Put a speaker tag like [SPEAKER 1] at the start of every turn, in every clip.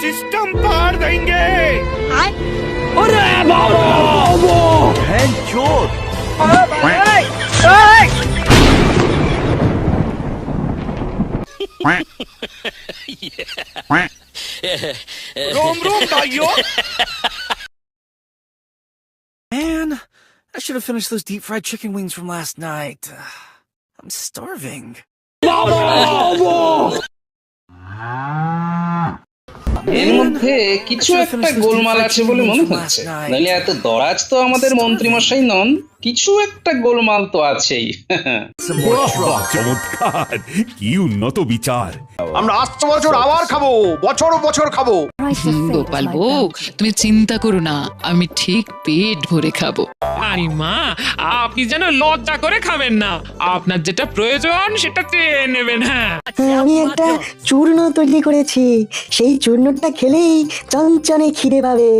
[SPEAKER 1] System पार देंगे।
[SPEAKER 2] अरे बाबा वो
[SPEAKER 1] चोर रोम रोम भाइयों।
[SPEAKER 3] Man, I should have finished those deep fried chicken wings from last night. I'm starving.
[SPEAKER 4] এর মধ্যে কিছু একটা গোলমাল আছে বলে মনে হচ্ছে, নইলে এত দরাজ তো আমাদের মন্ত্রীমশাই নন। কিছু একটা গোলমাল তো আছেই।
[SPEAKER 5] চমৎকার, কি উন্নত বিচার।
[SPEAKER 1] আমরা আসছে বছর আবার খাবো, বছর বছর খাবো।
[SPEAKER 6] গোপাল বউ, তুমি চিন্তা করো না, আমি ঠিক পেট ভরে খাবো।
[SPEAKER 2] আরে মা, আপনি যেন লজ্জা করে খাবেন না, আপনার যেটা প্রয়োজন সেটা চেয়ে নেবেন। হ্যাঁ,
[SPEAKER 7] আমি একটা চূর্ণ তৈরি করেছি, সেই চূর্ণটা খেলেই চঞ্চনে খিদে পাবে।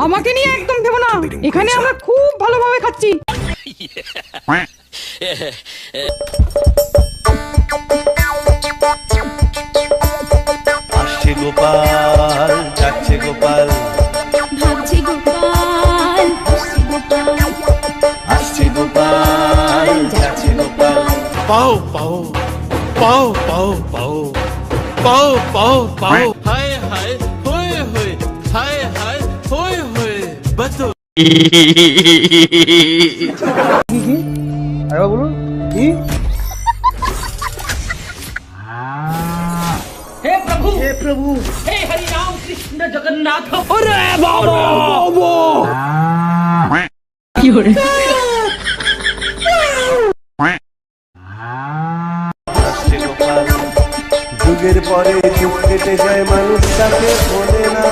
[SPEAKER 8] আমাকে নিয়ে একদম ভেবো না, এখানে আমরা খুব ভালোভাবে খাচ্ছি।
[SPEAKER 9] আসছে গোপাল, যাচ্ছে গোপাল,
[SPEAKER 10] ভাবছে গোপাল,
[SPEAKER 9] আসছে গোপাল, যাচ্ছে গোপাল।
[SPEAKER 1] পাও পাও পাও পাও পাও পাও পাও পাও। হায় হায় হোয়ে হোয়ে, হায় হায় হোয়ে হোয়ে। বতো
[SPEAKER 7] আরে বলুন কি?
[SPEAKER 8] हे प्रभु,
[SPEAKER 7] হে প্রভু,
[SPEAKER 8] हे हरि राम कृष्ण जगन्नाथ।
[SPEAKER 2] अरे बाबा वो
[SPEAKER 6] কি করে?
[SPEAKER 9] আসছে গোপাল, যুগের পরে যুগ কেটে যায়, মানুষ তাকে ভোলে না।